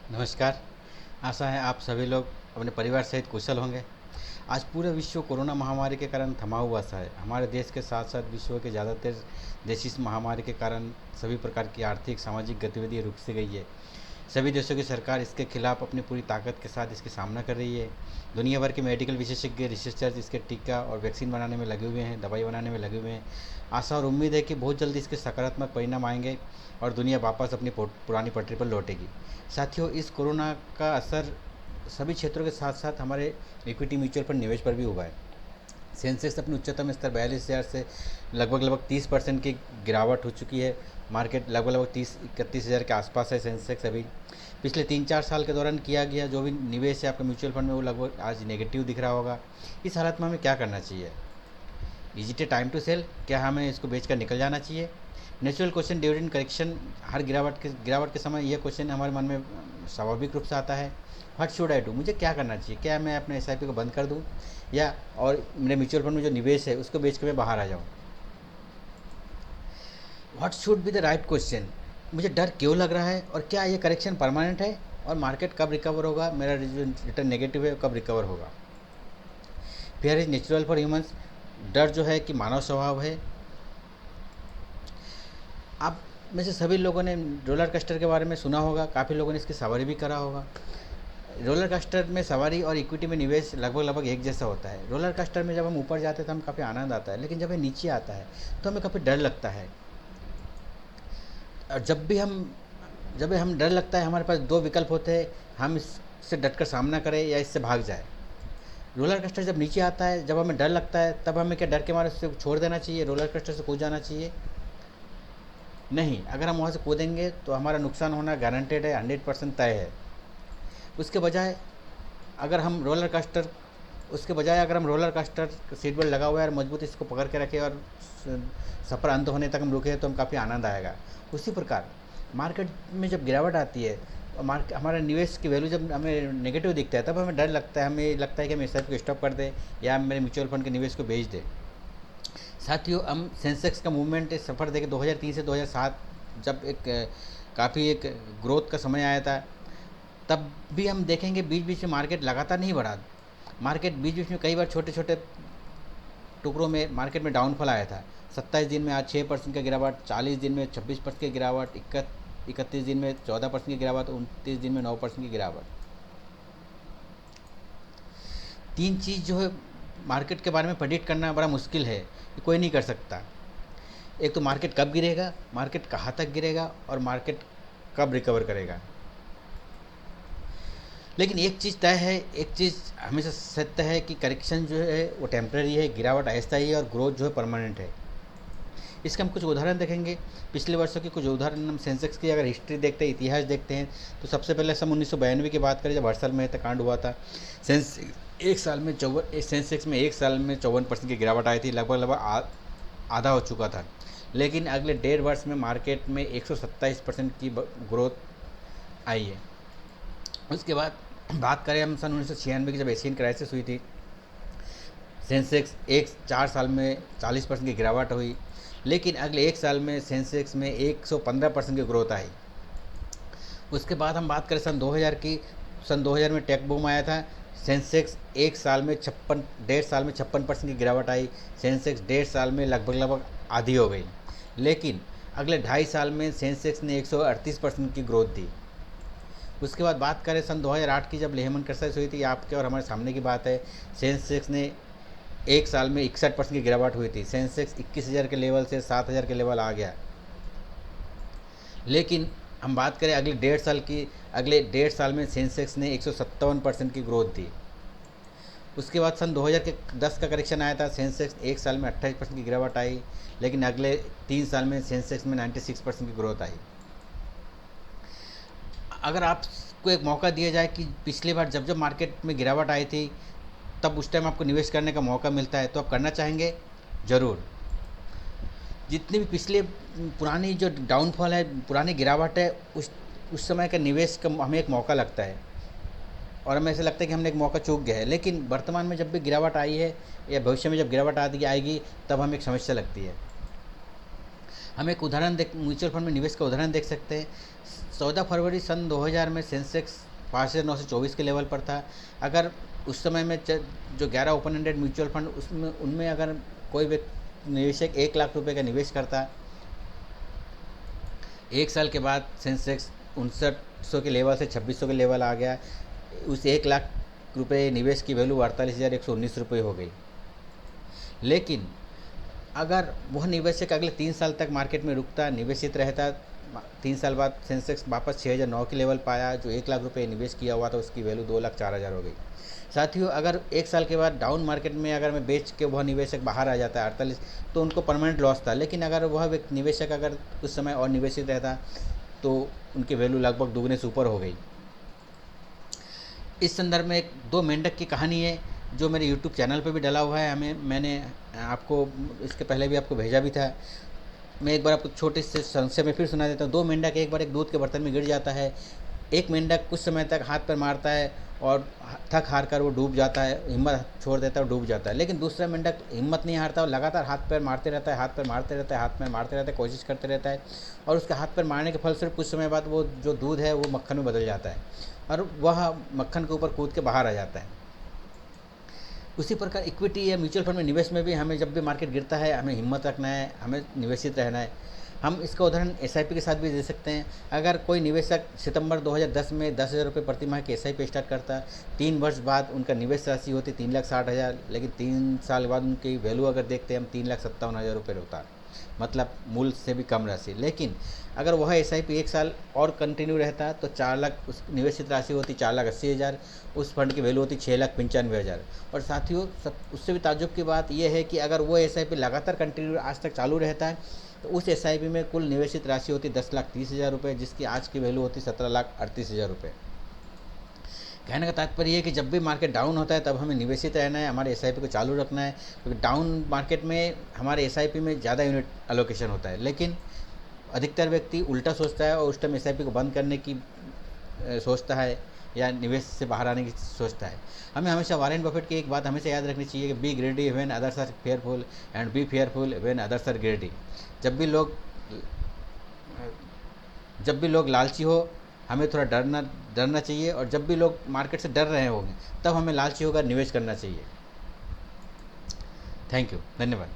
नमस्कार। आशा है आप सभी लोग अपने परिवार सहित कुशल होंगे। आज पूरा विश्व कोरोना महामारी के कारण थमा हुआ सा है। हमारे देश के साथ साथ विश्व के ज़्यादातर देश इस महामारी के कारण सभी प्रकार की आर्थिक सामाजिक गतिविधि रुक सी गई है। सभी देशों की सरकार इसके खिलाफ अपनी पूरी ताकत के साथ इसकी सामना कर रही है। दुनिया भर के मेडिकल विशेषज्ञ रिसर्चर्स इसके टीका और वैक्सीन बनाने में लगे हुए हैं, दवाई बनाने में लगे हुए हैं। आशा और उम्मीद है कि बहुत जल्दी इसके सकारात्मक परिणाम आएंगे और दुनिया वापस अपनी पुरानी पटरी पर लौटेगी। साथियों, इस कोरोना का असर सभी क्षेत्रों के साथ साथ हमारे इक्विटी म्यूचुअल फंड निवेश पर भी हुआ है। सेंसेक्स अपने उच्चतम स्तर 42,000 से लगभग 30% की गिरावट हो चुकी है। मार्केट लगभग 30-31 हज़ार के आसपास है सेंसेक्स अभी। पिछले 3-4 साल के दौरान किया गया जो भी निवेश है आपका म्यूचुअल फंड में, वो लगभग आज नेगेटिव दिख रहा होगा। इस हालत में हमें क्या करना चाहिए? Is it a time to sell? क्या हमें इसको बेचकर निकल जाना चाहिए? नेचुरल क्वेश्चन ड्यूरिंग करेक्शन, हर गिरावट के समय यह क्वेश्चन हमारे मन में स्वाभाविक रूप से आता है। What should I do? मुझे क्या करना चाहिए? क्या मैं अपने SIP को बंद कर दूं या और मेरे म्यूचुअल फंड में जो निवेश है उसको बेच के मैं बाहर आ जाऊं? What should be the right question? मुझे डर क्यों लग रहा है और क्या ये करेक्शन परमानेंट है और मार्केट कब रिकवर होगा? मेरा रिटर्न नेगेटिव है, कब रिकवर होगा? Fear is natural for humans. डर जो है कि मानव स्वभाव है। आप में से सभी लोगों ने रोलर कोस्टर के बारे में सुना होगा, काफ़ी लोगों ने इसकी सवारी भी करा होगा। रोलर कोस्टर में सवारी और इक्विटी में निवेश लगभग एक जैसा होता है। रोलर कोस्टर में जब हम ऊपर जाते हैं तो हमें काफ़ी आनंद आता है, लेकिन जब ये नीचे आता है तो हमें काफ़ी डर लगता है। और जब भी हम डर लगता है, हमारे पास दो विकल्प होते हैं, हम इससे डट कर सामना करें या इससे भाग जाए। रोलर कोस्टर जब नीचे आता है, जब हमें डर लगता है, तब हमें क्या डर के मारे उससे छोड़ देना चाहिए, रोलर कोस्टर से कूद जाना चाहिए? नहीं, अगर हम वहाँ से कूदेंगे तो हमारा नुकसान होना गारंटेड है, 100% तय है। उसके बजाय अगर हम रोलर कोस्टर सीट बेल्ट लगा हुआ है और मजबूती इसको पकड़ के रखें और सफ़र अंत होने तक हम रुके तो हम काफ़ी आनंद आएगा। उसी प्रकार मार्केट में जब गिरावट आती है, हमारा निवेश की वैल्यू जब हमें नेगेटिव दिखता है, तब हमें डर लगता है, हमें लगता है कि हम SIP को स्टॉप कर दें या मेरे म्यूचुअल फंड के निवेश को बेच दें। साथियों, हम सेंसेक्स का मूवमेंट सफ़र देखें 2003 से 2007, जब काफ़ी एक ग्रोथ का समय आया था, तब भी हम देखेंगे बीच बीच में मार्केट लगातार नहीं बढ़ा। मार्केट बीच बीच में कई बार छोटे छोटे टुकड़ों में मार्केट में डाउनफॉल आया था। 27 दिन में आज 6% का गिरावट, 40 दिन में 26% की गिरावट, 31 दिन में 14% की गिरावट, 29 दिन में 9% की गिरावट। तीन चीज़ जो है मार्केट के बारे में प्रेडिक्ट करना बड़ा मुश्किल है, कोई नहीं कर सकता। एक तो मार्केट कब गिरेगा, मार्केट कहाँ तक गिरेगा और मार्केट कब रिकवर करेगा। लेकिन एक चीज़ तय है, एक चीज़ हमेशा सत्य है कि करेक्शन जो है वो टेम्पररी है, गिरावट अस्थायी है और ग्रोथ जो है परमानेंट है। इसके हम कुछ उदाहरण देखेंगे, पिछले वर्षों के कुछ उदाहरण। हम सेंसेक्स की अगर हिस्ट्री देखते हैं, इतिहास देखते हैं, तो सबसे पहले सन 1992 की बात करें, जब हर्षल मेहता कांड हुआ था। सेंसेक्स में एक साल में 54% की गिरावट आई थी, लगभग आधा हो चुका था। लेकिन अगले 1.5 वर्ष में मार्केट में 127% की ग्रोथ आई है। उसके बाद बात करें हम सन 1996 की, जब एशियन क्राइसिस हुई थी, सेंसेक्स 4 साल में 40% की गिरावट हुई, लेकिन अगले एक साल में सेंसेक्स में 115% की ग्रोथ आई। उसके बाद हम बात करें सन 2000 की, सन 2000 में टेक बूम आया था। सेंसेक्स 1.5 साल में 56% की गिरावट आई। सेंसेक्स 1.5 साल में लगभग आधी हो गई। लेकिन अगले 2.5 साल में सेंसेक्स ने 138% की ग्रोथ दी। उसके बाद बात करें सन 2008 की, जब लेहमन क्राइसिस हुई थी, आपके और हमारे सामने की बात है। सेंसेक्स ने एक साल में 61% की गिरावट हुई थी। सेंसेक्स 21,000 के लेवल से 7,000 के लेवल आ गया। लेकिन हम बात करें अगले 1.5 साल की, अगले 1.5 साल में सेंसेक्स ने 157% की ग्रोथ दी। उसके बाद सन 2010 का करेक्शन आया था, सेंसेक्स एक साल में 28% की गिरावट आई, लेकिन अगले 3 साल में सेंसेक्स में 96% की ग्रोथ आई। अगर आपको एक मौका दिया जाए कि पिछली बार जब जब मार्केट में गिरावट आई थी, तब उस टाइम आपको निवेश करने का मौका मिलता है, तो आप करना चाहेंगे? ज़रूर। जितनी भी पिछले पुरानी जो डाउनफॉल है, पुरानी गिरावट है, उस समय का निवेश का हमें एक मौका लगता है और हमें ऐसा लगता है कि हमने एक मौका चूक गया है। लेकिन वर्तमान में जब भी गिरावट आई है या भविष्य में जब गिरावट आएगी, तब हमें एक समस्या लगती है। हम एक उदाहरण देख म्यूचुअल फंड में निवेश का उदाहरण देख सकते हैं। 14 फरवरी सन 2000 में सेंसेक्स 5,924 के लेवल पर था। अगर उस समय में जो 11 ओपन एंडेड म्यूचुअल फंड उसमें उनमें अगर कोई व्यक्ति निवेशक 1 लाख रुपए का निवेश करता, 1 साल के बाद सेंसेक्स 5900 के लेवल से 2600 के लेवल आ गया। उस 1 लाख रुपए निवेश की वैल्यू 48,119 रुपये हो गई। लेकिन अगर वह निवेशक अगले 3 साल तक मार्केट में रुकता, निवेशित रहता, 3 साल बाद सेंसेक्स वापस 6,009 के लेवल पाया, जो 1 लाख रुपए निवेश किया हुआ था उसकी वैल्यू 2,04,000 हो गई। साथियों, अगर 1 साल के बाद डाउन मार्केट में अगर मैं बेच के वह निवेशक बाहर आ जाता है 48, तो उनको परमानेंट लॉस था। लेकिन अगर वह निवेशक अगर उस समय और निवेशित रहता तो उनकी वैल्यू लगभग दुगने से ऊपर हो गई। इस संदर्भ में एक 2 मेंढक की कहानी है जो मेरे YouTube चैनल पे भी डला हुआ है। मैंने आपको इसके पहले भी आपको भेजा भी था। मैं एक बार आपको छोटे से संक्षेप में फिर सुना देता हूँ। 2 मेंढक एक बार एक दूध के बर्तन में गिर जाता है। एक मेंढक कुछ समय तक हाथ पैर मारता है और थक हार कर वो डूब जाता है, हिम्मत छोड़ देता है और डूब जाता है। लेकिन दूसरा मेंढक हिम्मत नहीं हारता और लगातार हाथ पैर मारते रहता है, हाथ पैर मारते रहता है, हाथ पैर मारते रहता है, कोशिश करते रहता है। और उसके हाथ पैर मारने के फलस्वरूप कुछ समय बाद वो जो दूध है वो मक्खन में बदल जाता है और वह मक्खन के ऊपर कूद के बाहर आ जाता है। उसी प्रकार इक्विटी या म्यूचुअल फंड में निवेश में भी हमें जब भी मार्केट गिरता है हमें हिम्मत रखना है, हमें निवेशित रहना है। हम इसका उदाहरण एसआईपी के साथ भी दे सकते हैं। अगर कोई निवेशक सितंबर 2010 में 10,000 रुपये प्रति माह की एसआईपी स्टार्ट करता, 3 वर्ष बाद उनका निवेश राशि होती 3,60,000, लेकिन 3 साल बाद उनकी वैल्यू अगर देखते हैं हम 3,57,000 रुपये होता, मतलब मूल से भी कम राशि। लेकिन अगर वह एसआईपी 1 साल और कंटिन्यू रहता तो 4 लाख उस निवेशित राशि होती 4,80,000, उस फंड की वैल्यू होती 6,95,000। और साथियों, उससे भी ताज्जुब की बात यह है कि अगर वो एसआईपी लगातार कंटिन्यू आज तक चालू रहता है तो उस एसआईपी में कुल निवेशित राशि होती 10,30,000 रुपये, जिसकी आज की वैल्यू होती 17,38,000 रुपये। कहने का तात्पर्य ये है कि जब भी मार्केट डाउन होता है तब हमें निवेशित रहना है, हमारे एसआईपी को चालू रखना है, क्योंकि डाउन मार्केट में हमारे एसआईपी में ज़्यादा यूनिट एलोकेशन होता है। लेकिन अधिकतर व्यक्ति उल्टा सोचता है और उस टाइम एसआईपी को बंद करने की सोचता है या निवेश से बाहर आने की सोचता है। हमें हमेशा वॉरेन बफेट की एक बात हमेशा याद रखनी चाहिए कि be greedy when others are fearful and be fearful when others are greedy. जब भी लोग लालची हो हमें थोड़ा डरना चाहिए, और जब भी लोग मार्केट से डर रहे होंगे तब हमें लालची होकर निवेश करना चाहिए। थैंक यू, धन्यवाद।